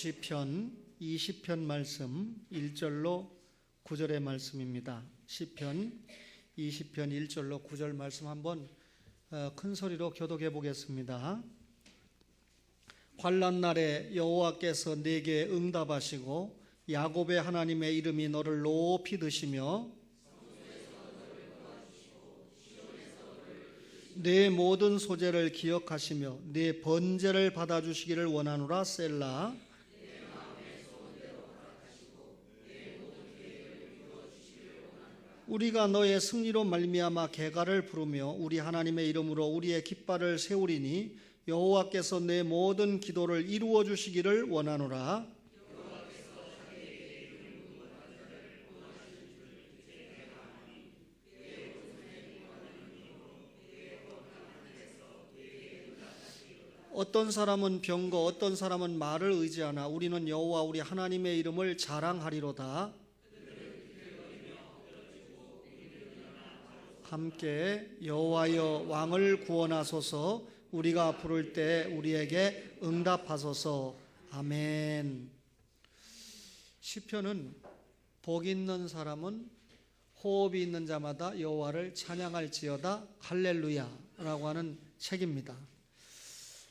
시편 20편 말씀 1절로 9절의 말씀입니다. 시편 20편 1절로 9절 말씀 한번 큰 소리로 교독해 보겠습니다. 환난 날에 여호와께서 내게 응답하시고 야곱의 하나님의 이름이 너를 높이 드시며 내 모든 소재를 기억하시며 내 번제를 받아주시기를 원하노라. 셀라. 우리가 너의 승리로 말미암아 개가를 부르며 우리 하나님의 이름으로 우리의 깃발을 세우리니 여호와께서 내 모든 기도를 이루어 주시기를 원하노라. 어떤 사람은 병거 어떤 사람은 말을 의지하나 우리는 여호와 우리 하나님의 이름을 자랑하리로다. 함께 여호와여 왕을 구원하소서. 우리가 부를 때 우리에게 응답하소서. 아멘. 시편은 복 있는 사람은 호흡이 있는 자마다 여호와를 찬양할지어다 할렐루야라고 하는 책입니다.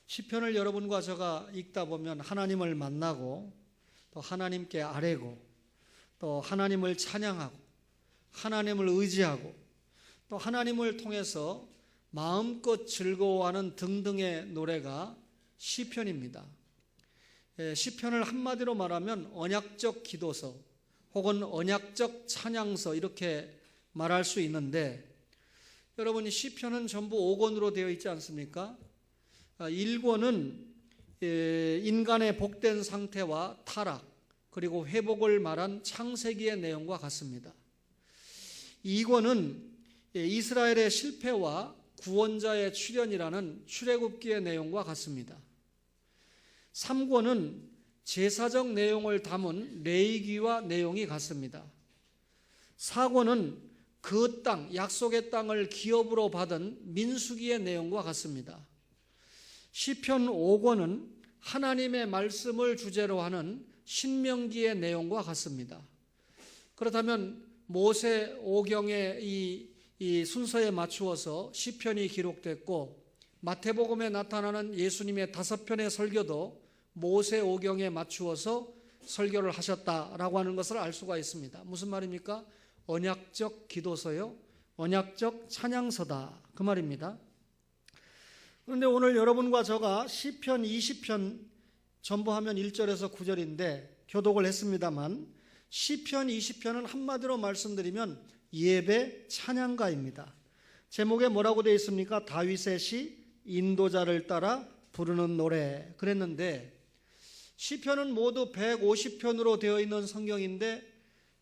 시편을 여러분과 제가 읽다 보면 하나님을 만나고 또 하나님께 아뢰고 또 하나님을 찬양하고 하나님을 의지하고 또 하나님을 통해서 마음껏 즐거워하는 등등의 노래가 시편입니다. 시편을 한마디로 말하면 언약적 기도서 혹은 언약적 찬양서 이렇게 말할 수 있는데, 여러분이 시편은 전부 5권으로 되어 있지 않습니까? 1권은 인간의 복된 상태와 타락 그리고 회복을 말한 창세기의 내용과 같습니다. 2권은 이스라엘의 실패와 구원자의 출현이라는 출애굽기의 내용과 같습니다. 3권은 제사적 내용을 담은 레위기와 내용이 같습니다. 4권은 그 땅, 약속의 땅을 기업으로 받은 민수기의 내용과 같습니다. 시편 5권은 하나님의 말씀을 주제로 하는 신명기의 내용과 같습니다. 그렇다면 모세 오경의 이 순서에 맞추어서 시편이 기록됐고, 마태복음에 나타나는 예수님의 5편의 설교도 모세 오경에 맞추어서 설교를 하셨다라고 하는 것을 알 수가 있습니다. 무슨 말입니까? 언약적 기도서요, 언약적 찬양서다, 그 말입니다. 그런데 오늘 여러분과 저가 시편 20편 전부 하면 1절에서 9절인데 교독을 했습니다만, 시편 20편은 한마디로 말씀드리면 예배 찬양가입니다. 제목에 뭐라고 되어 있습니까? 다윗의 시, 인도자를 따라 부르는 노래 그랬는데, 시편은 모두 150편으로 되어 있는 성경인데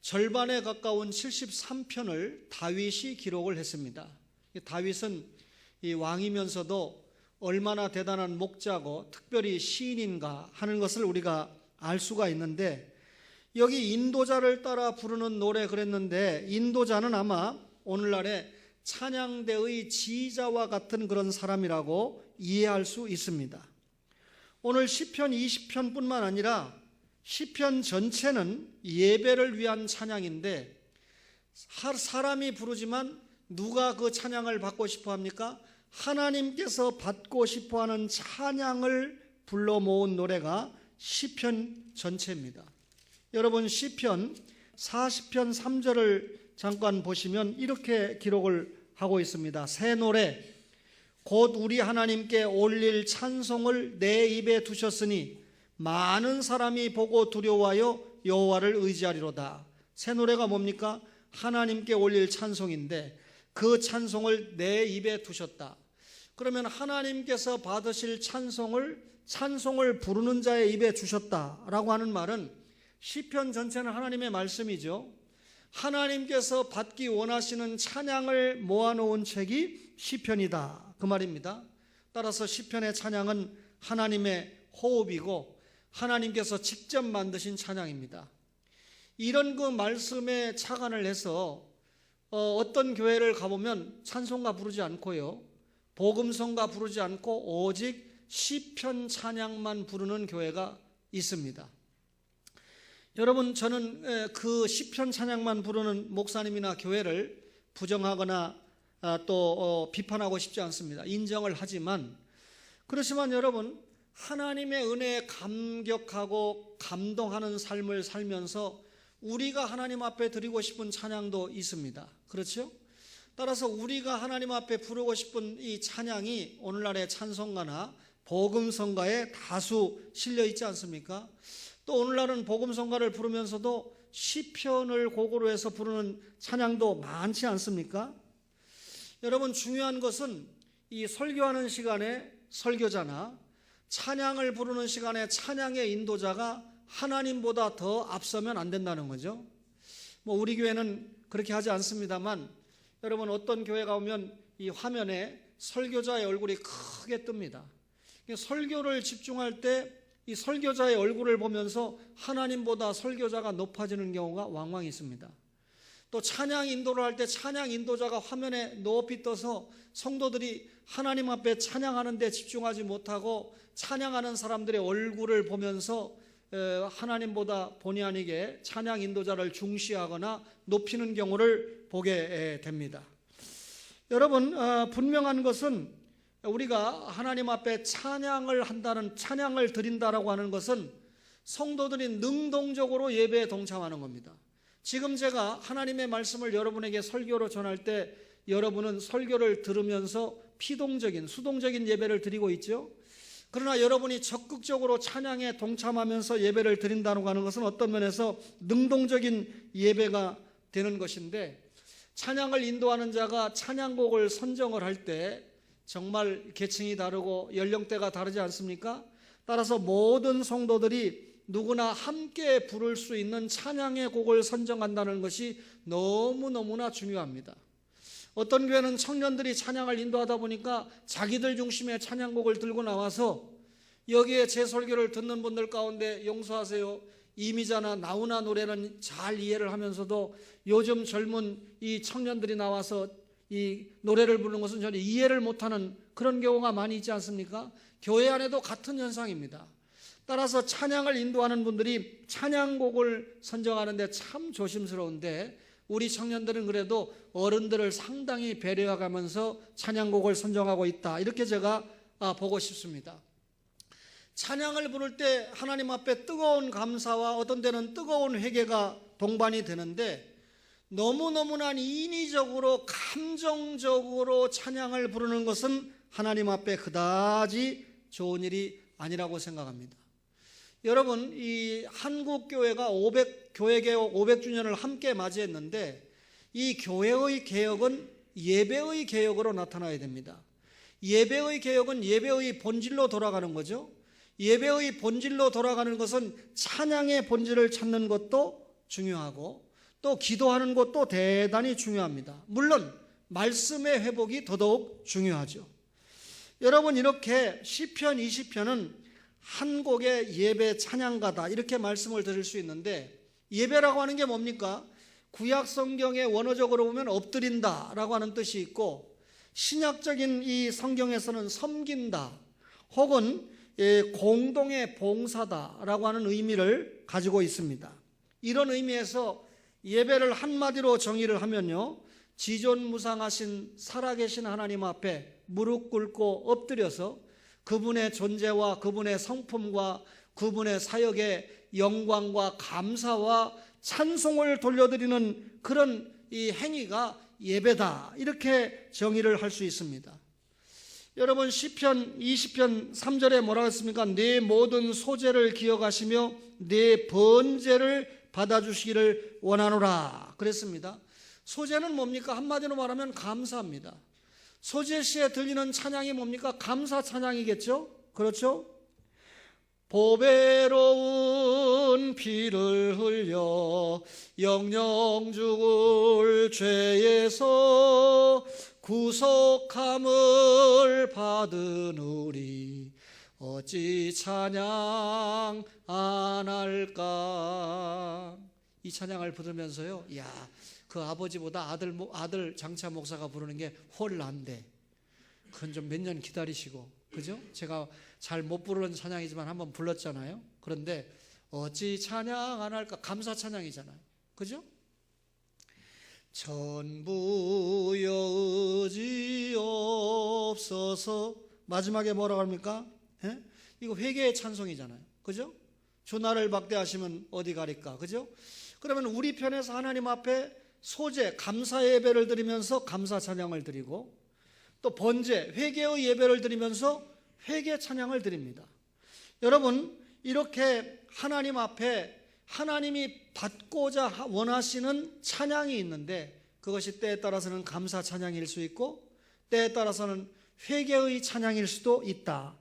절반에 가까운 73편을 다윗이 기록을 했습니다. 다윗은 이 왕이면서도 얼마나 대단한 목자고 특별히 시인인가 하는 것을 우리가 알 수가 있는데, 여기 인도자를 따라 부르는 노래 그랬는데, 인도자는 아마 오늘날의 찬양대의 지휘자와 같은 그런 사람이라고 이해할 수 있습니다. 오늘 시편 20편뿐만 아니라 시편 전체는 예배를 위한 찬양인데, 사람이 부르지만 누가 그 찬양을 받고 싶어 합니까? 하나님께서 받고 싶어 하는 찬양을 불러 모은 노래가 시편 전체입니다. 여러분, 시편 40편 3절을 잠깐 보시면 이렇게 기록을 하고 있습니다. 새 노래 곧 우리 하나님께 올릴 찬송을 내 입에 두셨으니 많은 사람이 보고 두려워하여 여호와를 의지하리로다. 새 노래가 뭡니까? 하나님께 올릴 찬송인데 그 찬송을 내 입에 두셨다. 그러면 하나님께서 받으실 찬송을 부르는 자의 입에 주셨다라고 하는 말은 시편 전체는 하나님의 말씀이죠. 하나님께서 받기 원하시는 찬양을 모아놓은 책이 시편이다, 그 말입니다. 따라서 시편의 찬양은 하나님의 호흡이고 하나님께서 직접 만드신 찬양입니다. 이런 그 말씀에 착안을 해서 어떤 교회를 가보면 찬송가 부르지 않고요, 복음성가 부르지 않고 오직 시편 찬양만 부르는 교회가 있습니다. 여러분, 저는 그 시편 찬양만 부르는 목사님이나 교회를 부정하거나 또 비판하고 싶지 않습니다. 인정을 하지만, 그렇지만 여러분, 하나님의 은혜에 감격하고 감동하는 삶을 살면서 우리가 하나님 앞에 드리고 싶은 찬양도 있습니다. 그렇죠? 따라서 우리가 하나님 앞에 부르고 싶은 이 찬양이 오늘날의 찬송가나 복음성가에 다수 실려 있지 않습니까? 또 오늘날은 복음성가를 부르면서도 시편을 곡으로 해서 부르는 찬양도 많지 않습니까? 여러분, 중요한 것은 이 설교하는 시간에 설교자나 찬양을 부르는 시간에 찬양의 인도자가 하나님보다 더 앞서면 안 된다는 거죠. 우리 교회는 그렇게 하지 않습니다만, 여러분, 어떤 교회가 오면 이 화면에 설교자의 얼굴이 크게 뜹니다. 설교를 집중할 때 이 설교자의 얼굴을 보면서 하나님보다 설교자가 높아지는 경우가 왕왕 있습니다. 또 찬양 인도를 할 때 찬양 인도자가 화면에 높이 떠서 성도들이 하나님 앞에 찬양하는 데 집중하지 못하고 찬양하는 사람들의 얼굴을 보면서 하나님보다 본의 아니게 찬양 인도자를 중시하거나 높이는 경우를 보게 됩니다. 여러분, 분명한 것은 우리가 하나님 앞에 찬양을 드린다라고 하는 것은 성도들이 능동적으로 예배에 동참하는 겁니다. 지금 제가 하나님의 말씀을 여러분에게 설교로 전할 때 여러분은 설교를 들으면서 수동적인 예배를 드리고 있죠. 그러나 여러분이 적극적으로 찬양에 동참하면서 예배를 드린다고 하는 것은 어떤 면에서 능동적인 예배가 되는 것인데, 찬양을 인도하는 자가 찬양곡을 선정을 할 때 정말 계층이 다르고 연령대가 다르지 않습니까? 따라서 모든 성도들이 누구나 함께 부를 수 있는 찬양의 곡을 선정한다는 것이 너무너무나 중요합니다. 어떤 교회는 청년들이 찬양을 인도하다 보니까 자기들 중심의 찬양곡을 들고 나와서 여기에 제 설교를 듣는 분들 가운데 용서하세요, 이미자나 나훈아 노래는 잘 이해를 하면서도 요즘 젊은 이 청년들이 나와서 이 노래를 부르는 것은 전혀 이해를 못하는 그런 경우가 많이 있지 않습니까? 교회 안에도 같은 현상입니다. 따라서 찬양을 인도하는 분들이 찬양곡을 선정하는데 참 조심스러운데, 우리 청년들은 그래도 어른들을 상당히 배려해가면서 찬양곡을 선정하고 있다, 이렇게 제가 보고 싶습니다. 찬양을 부를 때 하나님 앞에 뜨거운 감사와 어떤 때는 뜨거운 회개가 동반이 되는데, 너무너무나 인위적으로 감정적으로 찬양을 부르는 것은 하나님 앞에 그다지 좋은 일이 아니라고 생각합니다. 여러분, 이 한국교회가 교회개혁 500주년을 함께 맞이했는데, 이 교회의 개혁은 예배의 개혁으로 나타나야 됩니다. 예배의 개혁은 예배의 본질로 돌아가는 거죠. 예배의 본질로 돌아가는 것은 찬양의 본질을 찾는 것도 중요하고 또 기도하는 것도 대단히 중요합니다. 물론 말씀의 회복이 더더욱 중요하죠. 여러분, 이렇게 시편 20편은 한 곡의 예배 찬양가다, 이렇게 말씀을 드릴 수 있는데, 예배라고 하는 게 뭡니까? 구약 성경에 원어적으로 보면 엎드린다 라고 하는 뜻이 있고, 신약적인 이 성경에서는 섬긴다 혹은 공동의 봉사다 라고 하는 의미를 가지고 있습니다. 이런 의미에서 예배를 한마디로 정의를 하면요, 지존무상하신 살아계신 하나님 앞에 무릎 꿇고 엎드려서 그분의 존재와 그분의 성품과 그분의 사역의 영광과 감사와 찬송을 돌려드리는 그런 이 행위가 예배다, 이렇게 정의를 할 수 있습니다. 여러분, 시편 20편 3절에 뭐라고 했습니까? 내 모든 소재를 기억하시며 내 번제를 받아주시기를 원하노라 그랬습니다. 소재는 뭡니까? 한마디로 말하면 감사합니다. 소재시에 들리는 찬양이 뭡니까? 감사 찬양이겠죠? 그렇죠? 보배로운 피를 흘려 영영 죽을 죄에서 구속함을 받은 우리 어찌 찬양 안 할까? 이 찬양을 부르면서요, 야, 그 아버지보다 아들 장차 목사가 부르는 게 훨 난데, 그건 좀 몇 년 기다리시고, 그죠? 제가 잘 못 부르는 찬양이지만 한번 불렀잖아요. 그런데 어찌 찬양 안 할까? 감사 찬양이잖아요. 그죠? 전부여 의지옵소서. 마지막에 뭐라고 합니까? 예? 이거 회개의 찬송이잖아요. 그죠? 주 나를 박대하시면 어디 가리까? 그죠? 그러면 우리 편에서 하나님 앞에 소제, 감사 예배를 드리면서 감사 찬양을 드리고, 또 번제, 회개의 예배를 드리면서 회개 찬양을 드립니다. 여러분, 이렇게 하나님 앞에 하나님이 받고자 원하시는 찬양이 있는데, 그것이 때에 따라서는 감사 찬양일 수 있고 때에 따라서는 회개의 찬양일 수도 있다.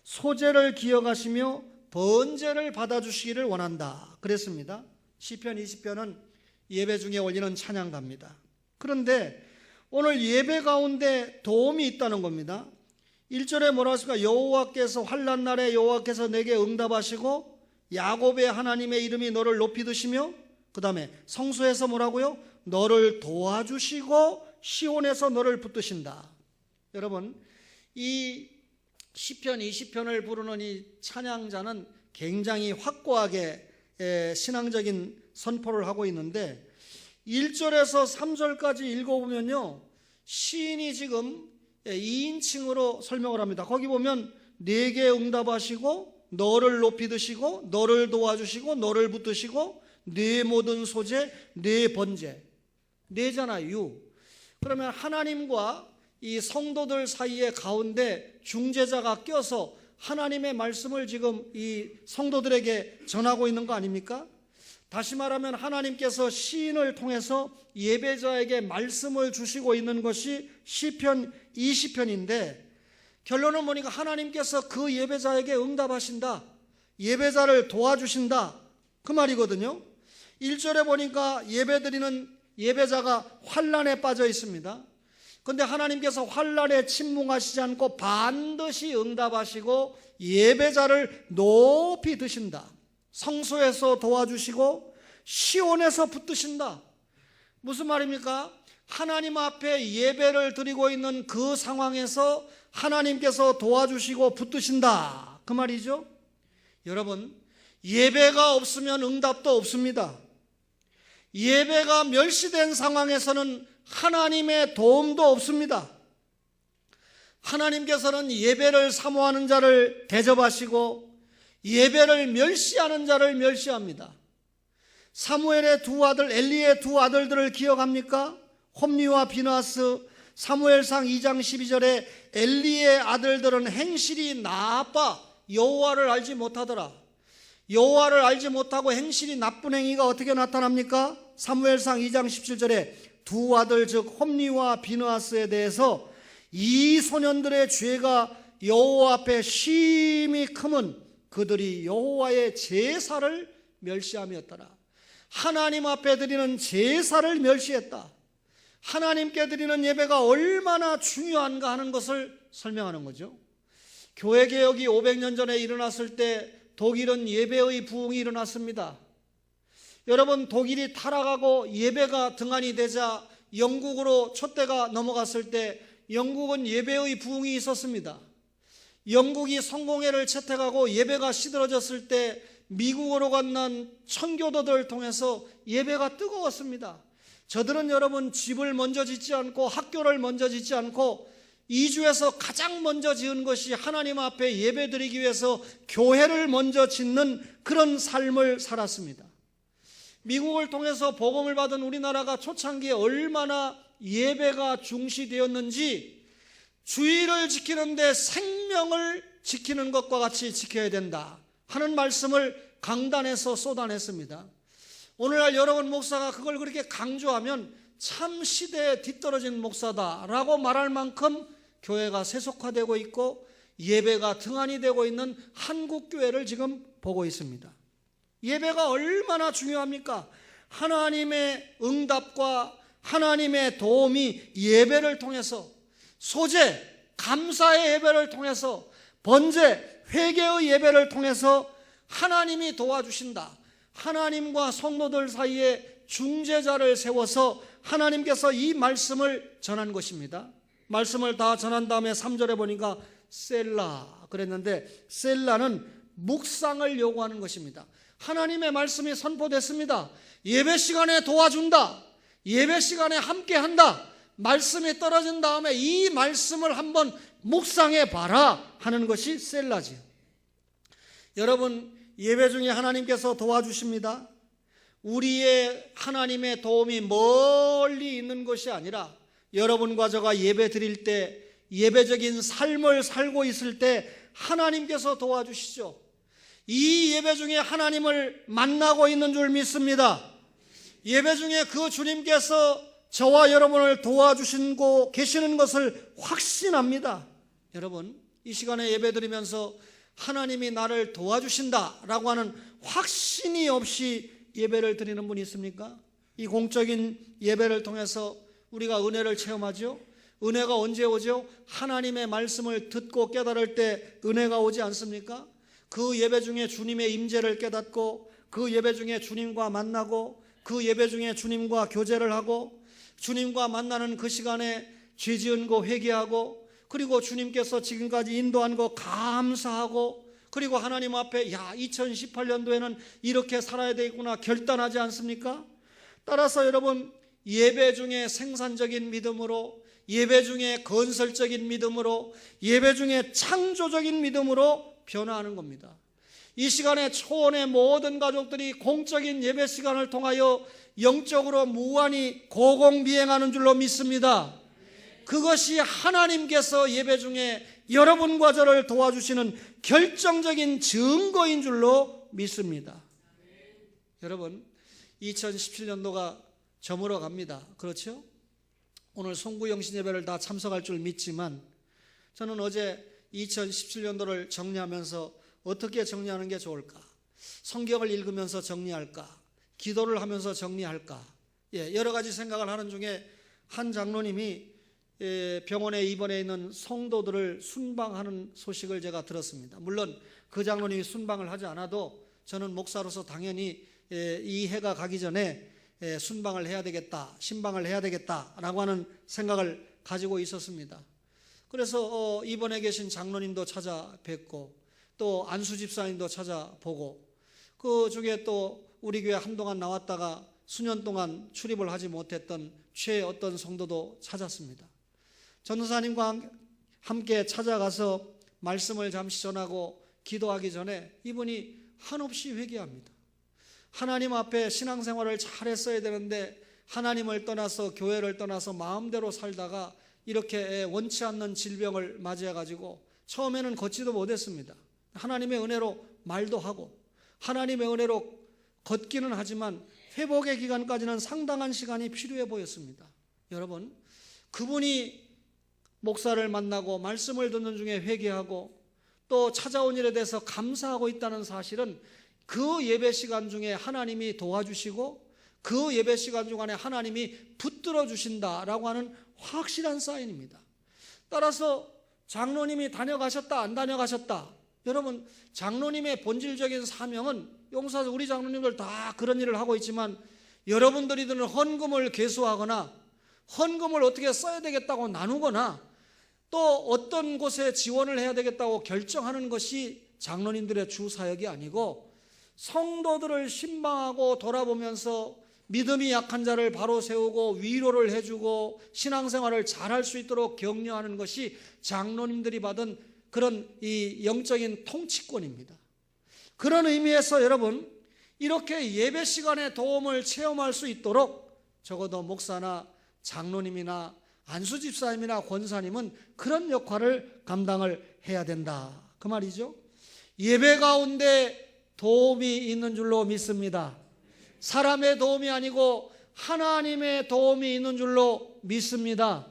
소제를 기억하시며 번제를 받아주시기를 원한다 그랬습니다. 시편 20편은 예배 중에 올리는 찬양가입니다. 그런데 오늘 예배 가운데 도움이 있다는 겁니다. 1절에 뭐라 했습니까? 여호와께서 환난 날에 여호와께서 내게 응답하시고 야곱의 하나님의 이름이 너를 높이 드시며, 그 다음에 성소에서 뭐라고요? 너를 도와주시고 시온에서 너를 붙드신다. 여러분, 이 시편 20편을 부르는 이 찬양자는 굉장히 확고하게 신앙적인 선포를 하고 있는데, 1절에서 3절까지 읽어보면요, 시인이 지금 2인칭으로 설명을 합니다. 거기 보면 내게 응답하시고 너를 높이 드시고 너를 도와주시고 너를 붙드시고 네 모든 소제 네 번제, 네잖아요. 그러면 하나님과 이 성도들 사이에 가운데 중재자가 껴서 하나님의 말씀을 지금 이 성도들에게 전하고 있는 거 아닙니까? 다시 말하면 하나님께서 시인을 통해서 예배자에게 말씀을 주시고 있는 것이 시편 20편인데, 결론은 뭐니까 하나님께서 그 예배자에게 응답하신다, 예배자를 도와주신다, 그 말이거든요. 1절에 보니까 예배드리는 예배자가 환난에 빠져 있습니다. 그런데 하나님께서 환난에 침묵하시지 않고 반드시 응답하시고 예배자를 높이 드신다. 성소에서 도와주시고 시온에서 붙드신다. 무슨 말입니까? 하나님 앞에 예배를 드리고 있는 그 상황에서 하나님께서 도와주시고 붙드신다, 그 말이죠. 여러분, 예배가 없으면 응답도 없습니다. 예배가 멸시된 상황에서는 하나님의 도움도 없습니다. 하나님께서는 예배를 사모하는 자를 대접하시고 예배를 멸시하는 자를 멸시합니다. 사무엘의 두 아들, 엘리의 두 아들들을 기억합니까? 홈리와 비나스. 사무엘상 2장 12절에 엘리의 아들들은 행실이 나빠 여호와를 알지 못하더라. 여호와를 알지 못하고 행실이 나쁜 행위가 어떻게 나타납니까? 사무엘상 2장 17절에 두 아들 즉 홈리와 비느하스에 대해서 이 소년들의 죄가 여호와 앞에 심히 크면 그들이 여호와의 제사를 멸시함이었더라. 하나님 앞에 드리는 제사를 멸시했다. 하나님께 드리는 예배가 얼마나 중요한가 하는 것을 설명하는 거죠. 교회개혁이 500년 전에 일어났을 때 독일은 예배의 부흥이 일어났습니다. 여러분, 독일이 타락하고 예배가 등한이 되자 영국으로 촛대가 넘어갔을 때 영국은 예배의 부흥이 있었습니다. 영국이 성공회를 채택하고 예배가 시들어졌을 때 미국으로 건넌 청교도들을 통해서 예배가 뜨거웠습니다. 저들은 여러분 집을 먼저 짓지 않고 학교를 먼저 짓지 않고 이주에서 가장 먼저 지은 것이 하나님 앞에 예배드리기 위해서 교회를 먼저 짓는 그런 삶을 살았습니다. 미국을 통해서 복음을 받은 우리나라가 초창기에 얼마나 예배가 중시되었는지, 주의를 지키는데 생명을 지키는 것과 같이 지켜야 된다 하는 말씀을 강단에서 쏟아냈습니다. 오늘날 여러분 목사가 그걸 그렇게 강조하면 참 시대에 뒤떨어진 목사다라고 말할 만큼 교회가 세속화되고 있고 예배가 등한이 되고 있는 한국교회를 지금 보고 있습니다. 예배가 얼마나 중요합니까? 하나님의 응답과 하나님의 도움이 예배를 통해서, 소제, 감사의 예배를 통해서, 번제, 회개의 예배를 통해서 하나님이 도와주신다. 하나님과 성도들 사이에 중재자를 세워서 하나님께서 이 말씀을 전한 것입니다. 말씀을 다 전한 다음에 3절에 보니까 셀라 그랬는데, 셀라는 묵상을 요구하는 것입니다. 하나님의 말씀이 선포됐습니다. 예배 시간에 도와준다. 예배 시간에 함께한다. 말씀이 떨어진 다음에 이 말씀을 한번 묵상해 봐라 하는 것이 셀라지요. 여러분, 예배 중에 하나님께서 도와주십니다. 우리의 하나님의 도움이 멀리 있는 것이 아니라 여러분과 저가 예배 드릴 때, 예배적인 삶을 살고 있을 때 하나님께서 도와주시죠. 이 예배 중에 하나님을 만나고 있는 줄 믿습니다. 예배 중에 그 주님께서 저와 여러분을 도와주시고 계시는 것을 확신합니다. 여러분, 이 시간에 예배 드리면서 하나님이 나를 도와주신다라고 하는 확신이 없이 예배를 드리는 분이 있습니까? 이 공적인 예배를 통해서 우리가 은혜를 체험하죠. 은혜가 언제 오죠? 하나님의 말씀을 듣고 깨달을 때 은혜가 오지 않습니까? 그 예배 중에 주님의 임재를 깨닫고, 그 예배 중에 주님과 만나고, 그 예배 중에 주님과 교제를 하고, 주님과 만나는 그 시간에 죄 지은 거 회개하고, 그리고 주님께서 지금까지 인도한 거 감사하고, 그리고 하나님 앞에 2018년도에는 이렇게 살아야 되겠구나 결단하지 않습니까? 따라서 여러분, 예배 중에 생산적인 믿음으로, 예배 중에 건설적인 믿음으로, 예배 중에 창조적인 믿음으로 변화하는 겁니다. 이 시간에 초원의 모든 가족들이 공적인 예배 시간을 통하여 영적으로 무한히 고공비행하는 줄로 믿습니다. 그것이 하나님께서 예배 중에 여러분과 저를 도와주시는 결정적인 증거인 줄로 믿습니다. 여러분, 2017년도가 저물어 갑니다. 그렇죠? 오늘 송구영신 예배를 다 참석할 줄 믿지만 저는 어제 2017년도를 정리하면서 어떻게 정리하는 게 좋을까? 성경을 읽으면서 정리할까? 기도를 하면서 정리할까? 여러 가지 생각을 하는 중에 한 장로님이 병원에 입원해 있는 성도들을 순방하는 소식을 제가 들었습니다. 물론 그 장로님이 순방을 하지 않아도 저는 목사로서 당연히 이 해가 가기 전에 순방을 해야 되겠다, 신방을 해야 되겠다라고 하는 생각을 가지고 있었습니다. 그래서 입원해 계신 장로님도 찾아뵙고 또 안수 집사님도 찾아보고 그 중에 또 우리 교회 한동안 나왔다가 수년 동안 출입을 하지 못했던 최 어떤 성도도 찾았습니다. 전도사님과 함께 찾아가서 말씀을 잠시 전하고 기도하기 전에 이분이 한없이 회개합니다. 하나님 앞에 신앙생활을 잘했어야 되는데 하나님을 떠나서 교회를 떠나서 마음대로 살다가 이렇게 원치 않는 질병을 맞이해가지고 처음에는 걷지도 못했습니다. 하나님의 은혜로 말도 하고 하나님의 은혜로 걷기는 하지만 회복의 기간까지는 상당한 시간이 필요해 보였습니다. 여러분, 그분이 목사를 만나고 말씀을 듣는 중에 회개하고 또 찾아온 일에 대해서 감사하고 있다는 사실은 그 예배 시간 중에 하나님이 도와주시고 그 예배 시간 중간에 하나님이 붙들어 주신다라고 하는 확실한 사인입니다. 따라서 장로님이 다녀가셨다 안 다녀가셨다, 여러분, 장로님의 본질적인 사명은 용사 우리 장로님들 다 그런 일을 하고 있지만 여러분들이 드는 헌금을 계수하거나 헌금을 어떻게 써야 되겠다고 나누거나 또 어떤 곳에 지원을 해야 되겠다고 결정하는 것이 장로님들의 주 사역이 아니고 성도들을 신방하고 돌아보면서 믿음이 약한 자를 바로 세우고 위로를 해주고 신앙생활을 잘할 수 있도록 격려하는 것이 장로님들이 받은 그런 이 영적인 통치권입니다. 그런 의미에서 여러분, 이렇게 예배 시간에 도움을 체험할 수 있도록 적어도 목사나 장로님이나 안수집사님이나 권사님은 그런 역할을 감당을 해야 된다, 그 말이죠. 예배 가운데 도움이 있는 줄로 믿습니다. 사람의 도움이 아니고 하나님의 도움이 있는 줄로 믿습니다.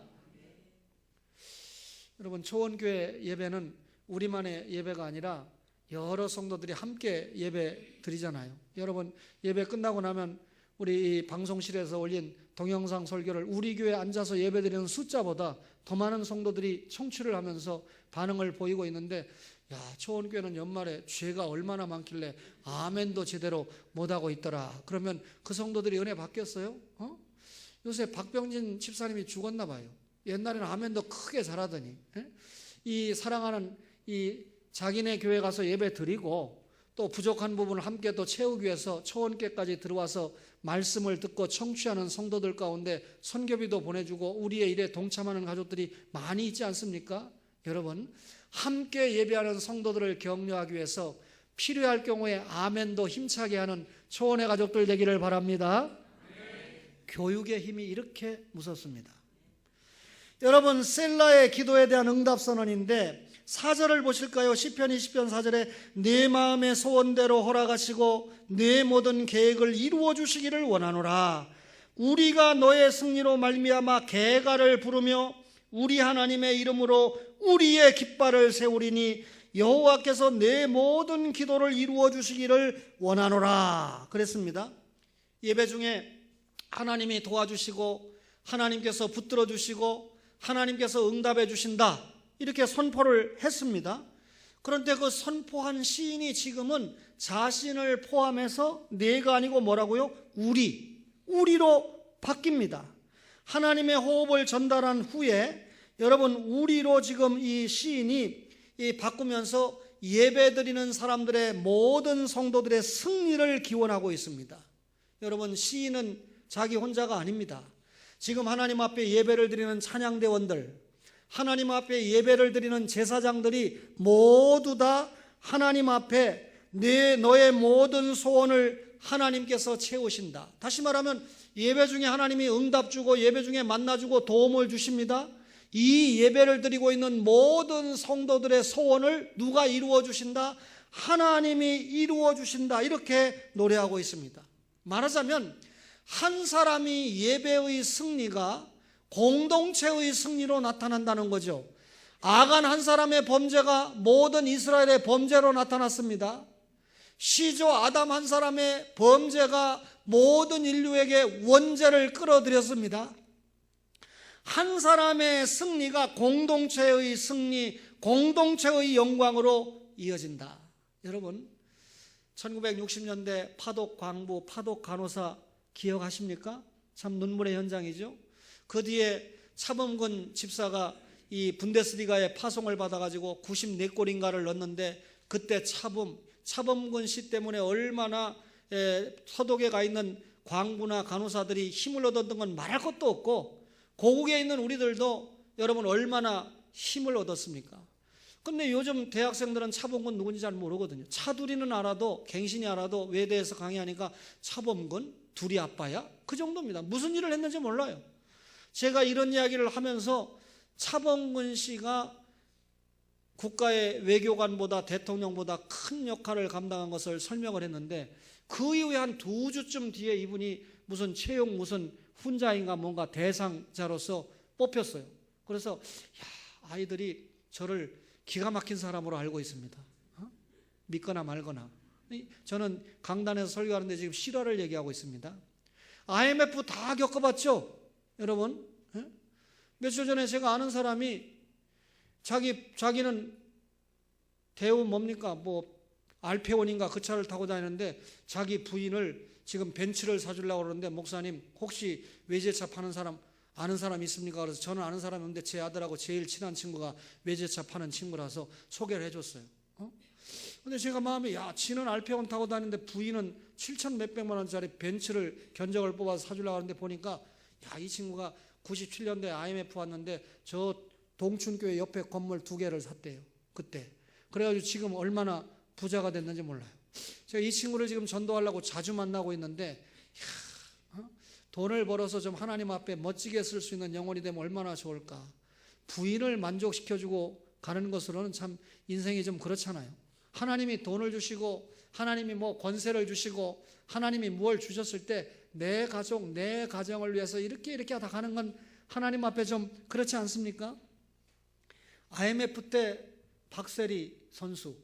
여러분, 초원교회 예배는 우리만의 예배가 아니라 여러 성도들이 함께 예배 드리잖아요. 여러분, 예배 끝나고 나면 우리 이 방송실에서 올린 동영상 설교를 우리 교회에 앉아서 예배 드리는 숫자보다 더 많은 성도들이 청취를 하면서 반응을 보이고 있는데, 초원교회는 연말에 죄가 얼마나 많길래 아멘도 제대로 못하고 있더라. 그러면 그 성도들이 은혜 받겠어요? 요새 박병진 집사님이 죽었나 봐요. 옛날에는 아멘도 크게 잘하더니 이 사랑하는 이 자기네 교회 가서 예배 드리고 또 부족한 부분을 함께 또 채우기 위해서 초원교회까지 들어와서 말씀을 듣고 청취하는 성도들 가운데 선교비도 보내주고 우리의 일에 동참하는 가족들이 많이 있지 않습니까? 여러분, 함께 예배하는 성도들을 격려하기 위해서 필요할 경우에 아멘도 힘차게 하는 초원의 가족들 되기를 바랍니다. 교육의 힘이 이렇게 무섭습니다. 여러분, 셀라의 기도에 대한 응답 선언인데 4절을 보실까요? 시편 20편 4절에 내 마음의 소원대로 허락하시고 내 모든 계획을 이루어 주시기를 원하노라. 우리가 너의 승리로 말미암아 계가를 부르며 우리 하나님의 이름으로 우리의 깃발을 세우리니 여호와께서 내 모든 기도를 이루어 주시기를 원하노라 그랬습니다. 예배 중에 하나님이 도와주시고 하나님께서 붙들어 주시고 하나님께서 응답해 주신다 이렇게 선포를 했습니다. 그런데 그 선포한 시인이 지금은 자신을 포함해서 내가 아니고 뭐라고요? 우리로 바뀝니다. 하나님의 호흡을 전달한 후에 여러분 우리로 지금 이 시인이 바꾸면서 예배드리는 사람들의 모든 성도들의 승리를 기원하고 있습니다. 여러분, 시인은 자기 혼자가 아닙니다. 지금 하나님 앞에 예배를 드리는 찬양대원들, 하나님 앞에 예배를 드리는 제사장들이 모두 다 하나님 앞에 너의 모든 소원을 하나님께서 채우신다. 다시 말하면 예배 중에 하나님이 응답 주고 예배 중에 만나주고 도움을 주십니다. 이 예배를 드리고 있는 모든 성도들의 소원을 누가 이루어 주신다? 하나님이 이루어 주신다. 이렇게 노래하고 있습니다. 말하자면 한 사람이 예배의 승리가 공동체의 승리로 나타난다는 거죠. 아간 한 사람의 범죄가 모든 이스라엘의 범죄로 나타났습니다. 시조 아담 한 사람의 범죄가 모든 인류에게 원죄를 끌어들였습니다. 한 사람의 승리가 공동체의 승리, 공동체의 영광으로 이어진다. 여러분, 1960년대 파독 광부, 파독 간호사 기억하십니까? 참 눈물의 현장이죠. 그 뒤에 차범근 집사가 이 분데스리가에 파송을 받아가지고 94골인가를 넣었는데 그때 차범근 씨 때문에 얼마나 서독에 가 있는 광부나 간호사들이 힘을 얻었던 건 말할 것도 없고 고국에 있는 우리들도 여러분 얼마나 힘을 얻었습니까? 근데 요즘 대학생들은 차범근 누군지 잘 모르거든요. 차두리는 알아도 갱신이 알아도 외대에서 강의하니까 차범근? 둘이 아빠야? 그 정도입니다. 무슨 일을 했는지 몰라요. 제가 이런 이야기를 하면서 차범근 씨가 국가의 외교관보다 대통령보다 큰 역할을 감당한 것을 설명을 했는데 그 이후에 한 2주쯤 뒤에 이분이 무슨 채용 무슨 훈자인가 뭔가 대상자로서 뽑혔어요. 그래서 아이들이 저를 기가 막힌 사람으로 알고 있습니다. 믿거나 말거나. 저는 강단에서 설교하는데 지금 실화를 얘기하고 있습니다. IMF 다 겪어봤죠? 여러분, 며칠 전에 제가 아는 사람이 자기는 대우 뭡니까? 뭐 알페온인가 그 차를 타고 다니는데 자기 부인을 지금 벤츠를 사주려고 그러는데 목사님 혹시 외제차 파는 사람 아는 사람 있습니까? 그래서 저는 아는 사람이 없는데 제 아들하고 제일 친한 친구가 외제차 파는 친구라서 소개를 해줬어요. 근데 제가 마음에 지는 알페온 타고 다니는데 부인은 7천 몇백만 원짜리 벤츠를 견적을 뽑아서 사주려고 하는데 보니까 이 친구가 97년도에 IMF 왔는데 저 동춘교회 옆에 건물 2개를 샀대요. 그때. 그래가지고 지금 얼마나 부자가 됐는지 몰라요. 제가 이 친구를 지금 전도하려고 자주 만나고 있는데 돈을 벌어서 좀 하나님 앞에 멋지게 쓸 수 있는 영혼이 되면 얼마나 좋을까. 부인을 만족시켜주고 가는 것으로는 참 인생이 좀 그렇잖아요. 하나님이 돈을 주시고 하나님이 뭐 권세를 주시고 하나님이 무엇을 주셨을 때 내 가족, 내 가정을 위해서 이렇게 하다 가는 건 하나님 앞에 좀 그렇지 않습니까? IMF 때 박세리 선수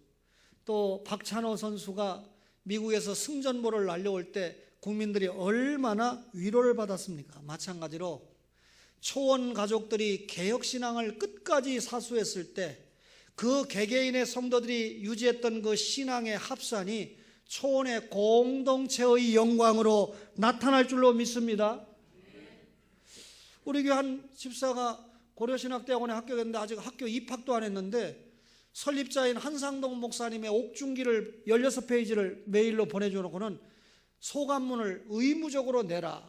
또 박찬호 선수가 미국에서 승전보를 날려올 때 국민들이 얼마나 위로를 받았습니까? 마찬가지로 초원 가족들이 개혁신앙을 끝까지 사수했을 때 그 개개인의 성도들이 유지했던 그 신앙의 합산이 초원의 공동체의 영광으로 나타날 줄로 믿습니다. 우리 교회 한 집사가 고려신학대학원에 합격했는데 아직 학교 입학도 안 했는데 설립자인 한상동 목사님의 옥중기를 16페이지를 메일로 보내주놓고는 소감문을 의무적으로 내라.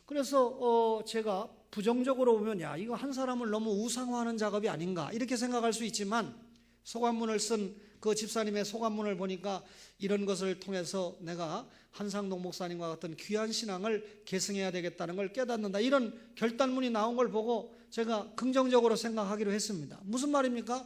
그래서 제가 부정적으로 보면 야, 이거 한 사람을 너무 우상화하는 작업이 아닌가 이렇게 생각할 수 있지만, 소감문을 쓴 그 집사님의 소감문을 보니까 이런 것을 통해서 내가 한상동 목사님과 같은 귀한 신앙을 계승해야 되겠다는 걸 깨닫는다, 이런 결단문이 나온 걸 보고 제가 긍정적으로 생각하기로 했습니다. 무슨 말입니까?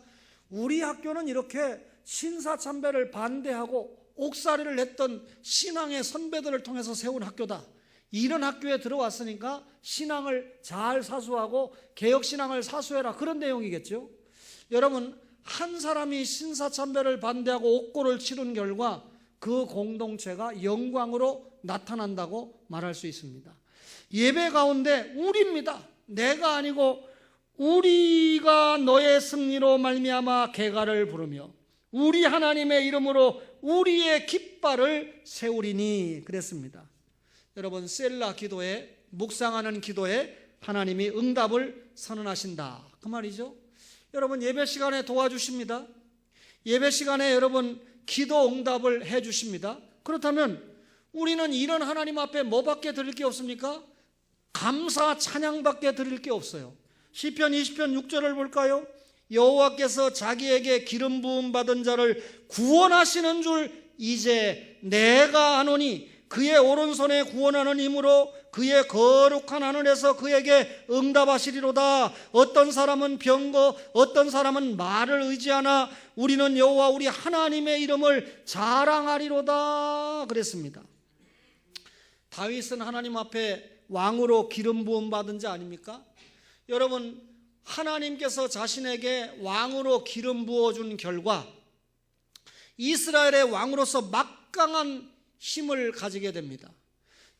우리 학교는 이렇게 신사참배를 반대하고 옥살이를 했던 신앙의 선배들을 통해서 세운 학교다. 이런 학교에 들어왔으니까 신앙을 잘 사수하고 개혁신앙을 사수해라, 그런 내용이겠죠. 여러분, 한 사람이 신사참배를 반대하고 옥고를 치른 결과 그 공동체가 영광으로 나타난다고 말할 수 있습니다. 예배 가운데 우리입니다. 내가 아니고 우리가 너의 승리로 말미암아 개가를 부르며 우리 하나님의 이름으로 우리의 깃발을 세우리니 그랬습니다. 여러분, 셀라 기도에, 묵상하는 기도에 하나님이 응답을 선언하신다, 그 말이죠. 여러분, 예배 시간에 도와주십니다. 예배 시간에 여러분 기도 응답을 해 주십니다. 그렇다면 우리는 이런 하나님 앞에 뭐밖에 드릴 게 없습니까? 감사 찬양밖에 드릴 게 없어요. 시편 20편 6절을 볼까요? 여호와께서 자기에게 기름 부음 받은 자를 구원하시는 줄 이제 내가 아노니 그의 오른손에 구원하는 힘으로 그의 거룩한 하늘에서 그에게 응답하시리로다. 어떤 사람은 병거, 어떤 사람은 말을 의지하나 우리는 여호와 우리 하나님의 이름을 자랑하리로다 그랬습니다. 다윗은 하나님 앞에 왕으로 기름 부음 받은 자 아닙니까? 여러분, 하나님께서 자신에게 왕으로 기름 부어준 결과 이스라엘의 왕으로서 막강한 힘을 가지게 됩니다.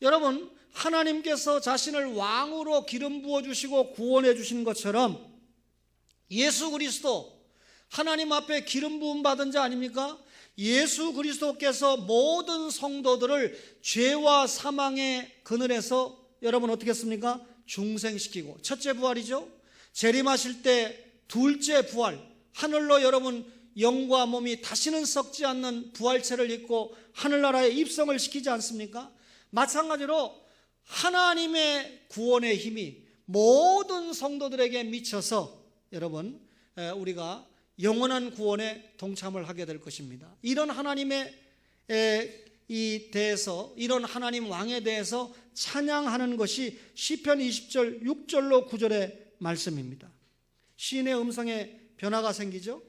여러분, 하나님께서 자신을 왕으로 기름 부어주시고 구원해 주신 것처럼 예수 그리스도 하나님 앞에 기름 부음 받은 자 아닙니까? 예수 그리스도께서 모든 성도들을 죄와 사망의 그늘에서 여러분 어떻게 했습니까? 중생시키고, 첫째 부활이죠. 재림하실 때 둘째 부활, 하늘로 여러분 영과 몸이 다시는 썩지 않는 부활체를 입고 하늘나라에 입성을 시키지 않습니까? 마찬가지로 하나님의 구원의 힘이 모든 성도들에게 미쳐서 여러분 우리가 영원한 구원에 동참을 하게 될 것입니다. 이런 하나님의 대해서, 이런 하나님 왕에 대해서 찬양하는 것이 시편 20절 6절로 9절의 말씀입니다. 시인의 음성에 변화가 생기죠.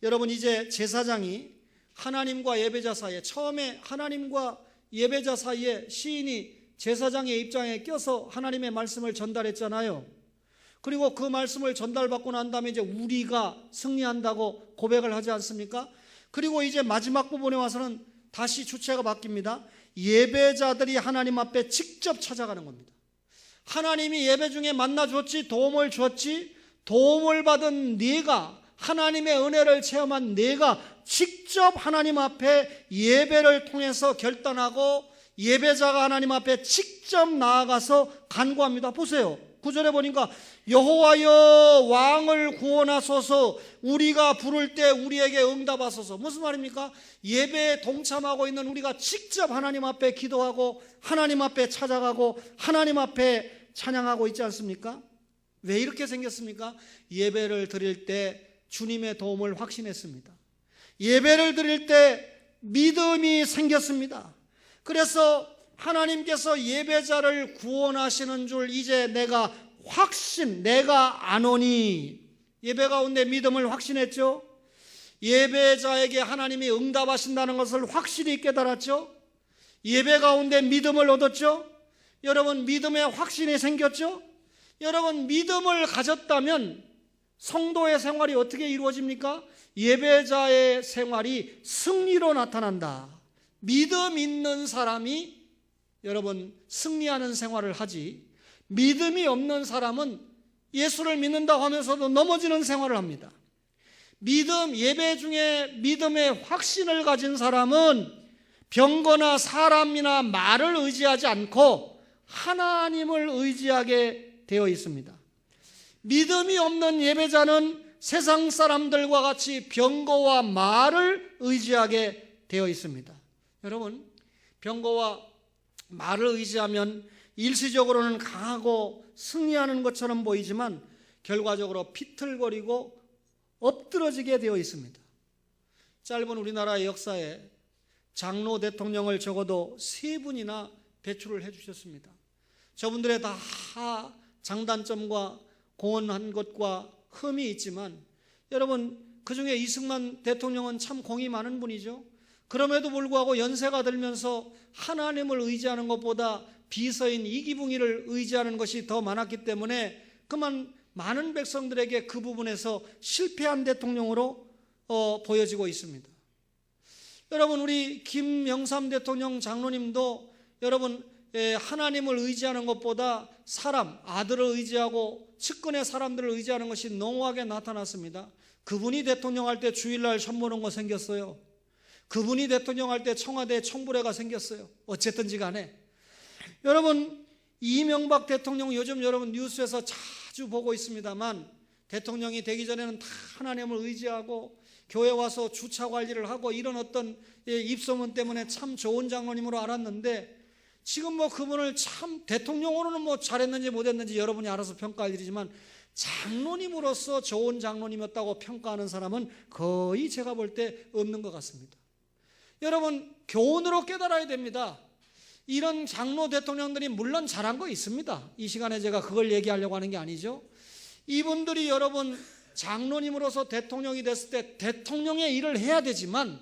여러분, 이제 제사장이 하나님과 예배자 사이에, 처음에 하나님과 예배자 사이에 시인이 제사장의 입장에 껴서 하나님의 말씀을 전달했잖아요. 그리고 그 말씀을 전달받고 난 다음에 이제 우리가 승리한다고 고백을 하지 않습니까? 그리고 이제 마지막 부분에 와서는 다시 주체가 바뀝니다. 예배자들이 하나님 앞에 직접 찾아가는 겁니다. 하나님이 예배 중에 만나 줬지, 도움을 줬지, 도움을 받은 네가, 하나님의 은혜를 체험한 네가 직접 하나님 앞에 예배를 통해서 결단하고 예배자가 하나님 앞에 직접 나아가서 간구합니다. 보세요, 9절에 보니까 여호와여 왕을 구원하소서, 우리가 부를 때 우리에게 응답하소서. 무슨 말입니까? 예배에 동참하고 있는 우리가 직접 하나님 앞에 기도하고 하나님 앞에 찾아가고 하나님 앞에 찬양하고 있지 않습니까? 왜 이렇게 생겼습니까? 예배를 드릴 때 주님의 도움을 확신했습니다. 예배를 드릴 때 믿음이 생겼습니다. 그래서 하나님께서 예배자를 구원하시는 줄 이제 내가 내가 아노니, 예배 가운데 믿음을 확신했죠. 예배자에게 하나님이 응답하신다는 것을 확실히 깨달았죠. 예배 가운데 믿음을 얻었죠. 여러분, 믿음의 확신이 생겼죠. 여러분, 믿음을 가졌다면 성도의 생활이 어떻게 이루어집니까? 예배자의 생활이 승리로 나타난다. 믿음 있는 사람이 여러분 승리하는 생활을 하지, 믿음이 없는 사람은 예수를 믿는다고 하면서도 넘어지는 생활을 합니다. 예배 중에 믿음의 확신을 가진 사람은 병거나 사람이나 말을 의지하지 않고 하나님을 의지하게 되어 있습니다. 믿음이 없는 예배자는 세상 사람들과 같이 병거와 말을 의지하게 되어 있습니다. 여러분, 병거와 말을 의지하면 일시적으로는 강하고 승리하는 것처럼 보이지만 결과적으로 비틀거리고 엎드러지게 되어 있습니다. 짧은 우리나라의 역사에 장로 대통령을 적어도 3분이나 배출을 해주셨습니다. 저분들의 다 장단점과 공헌한 것과 흠이 있지만 여러분, 그중에 이승만 대통령은 참 공이 많은 분이죠. 그럼에도 불구하고 연세가 들면서 하나님을 의지하는 것보다 비서인 이기붕이를 의지하는 것이 더 많았기 때문에 그만 많은 백성들에게 그 부분에서 실패한 대통령으로 보여지고 있습니다. 여러분, 우리 김영삼 대통령 장로님도 여러분, 하나님을 의지하는 것보다 사람, 아들을 의지하고 측근의 사람들을 의지하는 것이 농후하게 나타났습니다. 그분이 대통령 할 때 주일날 선보는거 생겼어요. 그분이 대통령 할 때 청와대 청부례가 생겼어요. 어쨌든지 간에 여러분, 이명박 대통령 요즘 여러분 뉴스에서 자주 보고 있습니다만 대통령이 되기 전에는 다 하나님을 의지하고 교회 와서 주차 관리를 하고 이런 어떤 입소문 때문에 참 좋은 장로님으로 알았는데 지금 뭐 그분을 참 대통령으로는 뭐 잘했는지 못했는지 여러분이 알아서 평가할 일이지만 장로님으로서 좋은 장로님이었다고 평가하는 사람은 거의 제가 볼 때 없는 것 같습니다. 여러분, 교훈으로 깨달아야 됩니다. 이런 장로 대통령들이 물론 잘한 거 있습니다. 이 시간에 제가 그걸 얘기하려고 하는 게 아니죠. 이분들이 여러분 장로님으로서 대통령이 됐을 때 대통령의 일을 해야 되지만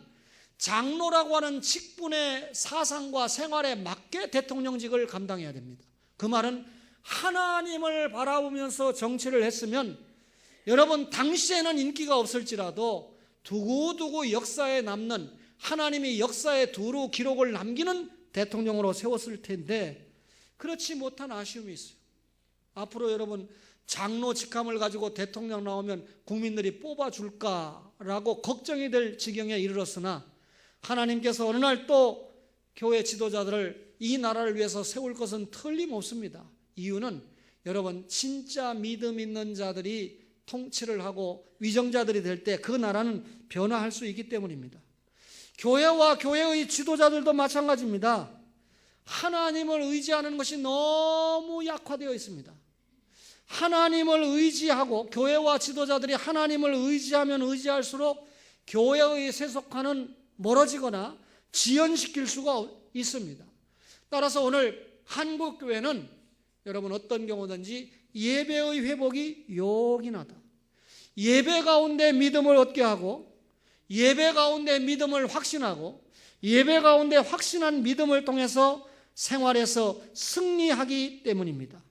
장로라고 하는 직분의 사상과 생활에 맞게 대통령직을 감당해야 됩니다. 그 말은 하나님을 바라보면서 정치를 했으면 여러분 당시에는 인기가 없을지라도 두고두고 역사에 남는, 하나님이 역사에 두루 기록을 남기는 대통령으로 세웠을 텐데 그렇지 못한 아쉬움이 있어요. 앞으로 여러분 장로 직함을 가지고 대통령 나오면 국민들이 뽑아줄까라고 걱정이 될 지경에 이르렀으나 하나님께서 어느 날 또 교회 지도자들을 이 나라를 위해서 세울 것은 틀림없습니다. 이유는 여러분 진짜 믿음 있는 자들이 통치를 하고 위정자들이 될 때 그 나라는 변화할 수 있기 때문입니다. 교회와 교회의 지도자들도 마찬가지입니다. 하나님을 의지하는 것이 너무 약화되어 있습니다. 하나님을 의지하고 교회와 지도자들이 하나님을 의지하면 의지할수록 교회의 세속화는 멀어지거나 지연시킬 수가 있습니다. 따라서 오늘 한국교회는 여러분 어떤 경우든지 예배의 회복이 요긴하다. 예배 가운데 믿음을 얻게 하고 예배 가운데 믿음을 확신하고 예배 가운데 확신한 믿음을 통해서 생활에서 승리하기 때문입니다.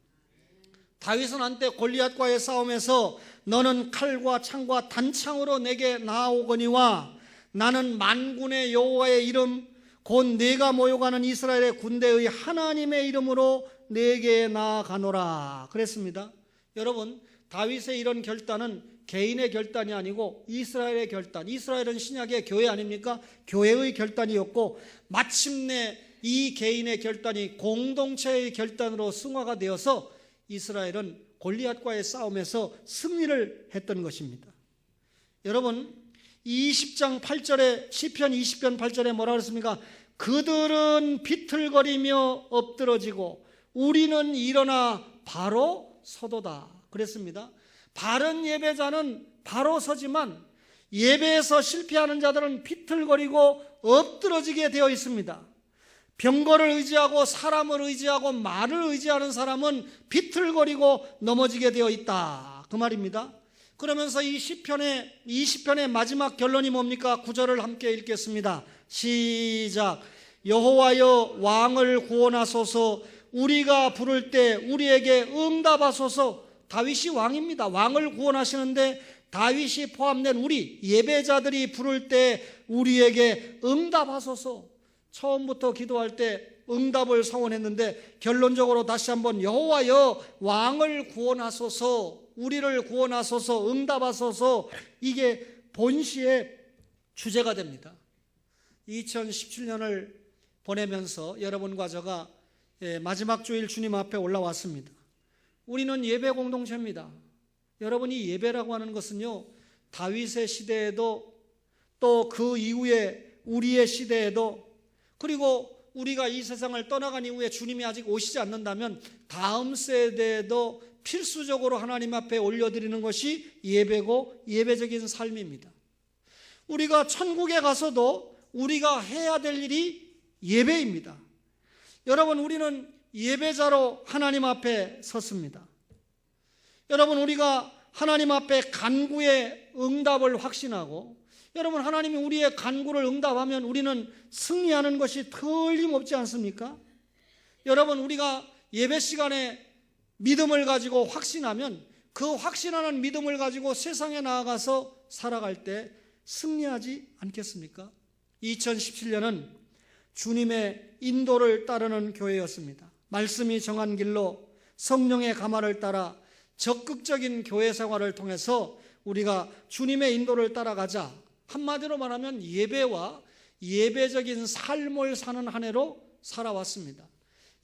다윗은 한때 골리앗과의 싸움에서 너는 칼과 창과 단창으로 내게 나아오거니와 나는 만군의 여호와의 이름 곧 내가 모여가는 이스라엘의 군대의 하나님의 이름으로 내게 나아가노라 그랬습니다. 여러분, 다윗의 이런 결단은 개인의 결단이 아니고 이스라엘의 결단, 이스라엘은 신약의 교회 아닙니까? 교회의 결단이었고 마침내 이 개인의 결단이 공동체의 결단으로 승화가 되어서 이스라엘은 골리앗과의 싸움에서 승리를 했던 것입니다. 여러분, 20장 8절에 시편 20편 8절에 뭐라 그랬습니까? 그들은 비틀거리며 엎드러지고 우리는 일어나 바로 서도다 그랬습니다. 바른 예배자는 바로 서지만 예배에서 실패하는 자들은 비틀거리고 엎드러지게 되어 있습니다. 병거를 의지하고 사람을 의지하고 말을 의지하는 사람은 비틀거리고 넘어지게 되어 있다 그 말입니다. 그러면서 이 시편의 20편의 마지막 결론이 뭡니까? 9절을 함께 읽겠습니다. 시작. 여호와여 왕을 구원하소서. 우리가 부를 때 우리에게 응답하소서. 다윗이 왕입니다. 왕을 구원하시는데 다윗이 포함된 우리 예배자들이 부를 때 우리에게 응답하소서. 처음부터 기도할 때 응답을 서원했는데 결론적으로 다시 한번 여호와여 왕을 구원하소서, 우리를 구원하소서, 응답하소서, 이게 본시의 주제가 됩니다. 2017년을 보내면서 여러분과 제가 마지막 주일 주님 앞에 올라왔습니다. 우리는 예배 공동체입니다. 여러분이 예배라고 하는 것은요 다윗의 시대에도 또 그 이후에 우리의 시대에도, 그리고 우리가 이 세상을 떠나간 이후에 주님이 아직 오시지 않는다면 다음 세대에도 필수적으로 하나님 앞에 올려드리는 것이 예배고 예배적인 삶입니다. 우리가 천국에 가서도 우리가 해야 될 일이 예배입니다. 여러분, 우리는 예배자로 하나님 앞에 섰습니다. 여러분, 우리가 하나님 앞에 간구의 응답을 확신하고, 여러분, 하나님이 우리의 간구를 응답하면 우리는 승리하는 것이 틀림없지 않습니까? 여러분, 우리가 예배 시간에 믿음을 가지고 확신하면 그 확신하는 믿음을 가지고 세상에 나아가서 살아갈 때 승리하지 않겠습니까? 2017년은 주님의 인도를 따르는 교회였습니다. 말씀이 정한 길로 성령의 가마를 따라 적극적인 교회 생활을 통해서 우리가 주님의 인도를 따라가자. 한마디로 말하면 예배와 예배적인 삶을 사는 한 해로 살아왔습니다.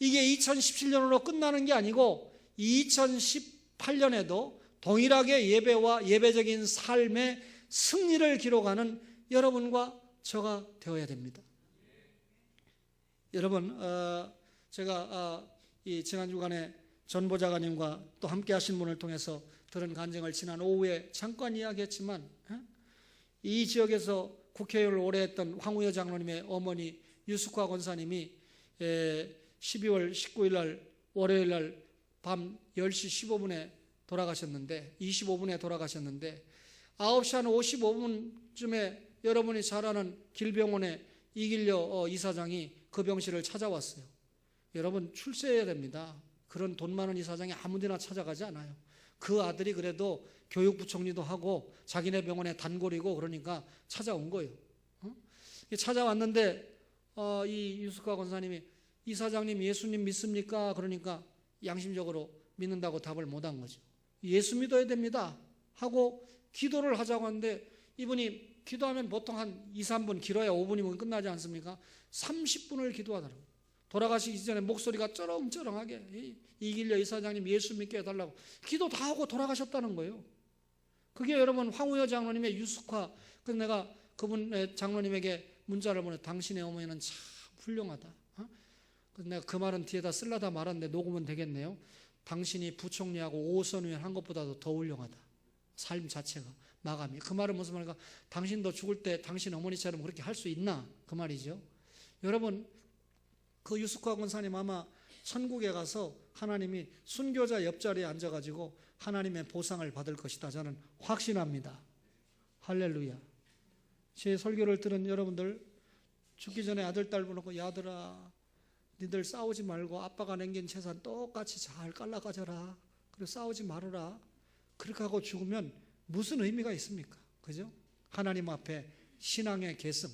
이게 2017년으로 끝나는 게 아니고 2018년에도 동일하게 예배와 예배적인 삶의 승리를 기록하는 여러분과 저가 되어야 됩니다. 여러분, 제가 이 지난주간에 전보자관님과 또 함께 하신 분을 통해서 들은 간증을 지난 오후에 잠깐 이야기했지만, 이 지역에서 국회의원을 오래 했던 황우여 장로님의 어머니 유숙화 권사님이 12월 19일 날 월요일 날 밤 10시 15분에 돌아가셨는데, 25분에 돌아가셨는데, 9시 한 55분쯤에 여러분이 잘 아는 길병원의 이길려 이사장이 그 병실을 찾아왔어요. 여러분, 출세해야 됩니다. 그런 돈 많은 이사장이 아무데나 찾아가지 않아요. 그 아들이 그래도 교육부총리도 하고 자기네 병원에 단골이고 그러니까 찾아온 거예요. 찾아왔는데 이 유숙화 권사님이 이사장님 예수님 믿습니까? 그러니까 양심적으로 믿는다고 답을 못한 거죠. 예수 믿어야 됩니다 하고 기도를 하자고 하는데, 이분이 기도하면 보통 한 2, 3분, 길어야 5분이면 끝나지 않습니까? 30분을 기도하더라고요. 돌아가시기 전에 목소리가 쩌렁쩌렁하게 이길려 이사장님 예수 믿게 해달라고 기도 다 하고 돌아가셨다는 거예요. 그게 여러분 황우여 장로님의 유숙화. 그래서 내가 그분 장로님에게 문자를 보내, 당신의 어머니는 참 훌륭하다. 그래서 내가 그 말은 뒤에다 쓸라다 말았는데 녹음은 되겠네요. 당신이 부총리하고 오선 의원 한 것보다도 더 훌륭하다. 삶 자체가, 마감이. 그 말은 무슨 말인가? 당신도 죽을 때 당신 어머니처럼 그렇게 할 수 있나? 그 말이죠. 여러분, 그 유숙화 권사님 아마 천국에 가서 하나님이 순교자 옆자리에 앉아가지고 하나님의 보상을 받을 것이다. 저는 확신합니다. 할렐루야. 제 설교를 들은 여러분들, 죽기 전에 아들 딸 보놓고, 야들아 니들 싸우지 말고 아빠가 남긴 재산 똑같이 잘 깔라 가져라. 그리고 싸우지 말아라. 그렇게 하고 죽으면 무슨 의미가 있습니까? 그죠? 하나님 앞에 신앙의 계승.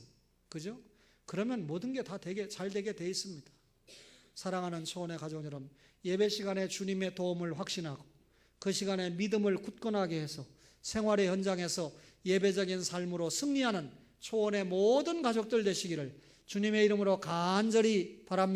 그죠? 그러면 모든 게 다 잘 되게 돼 있습니다. 사랑하는 초원의 가족 여러분, 예배 시간에 주님의 도움을 확신하고 그 시간에 믿음을 굳건하게 해서 생활의 현장에서 예배적인 삶으로 승리하는 초원의 모든 가족들 되시기를 주님의 이름으로 간절히 바랍니다.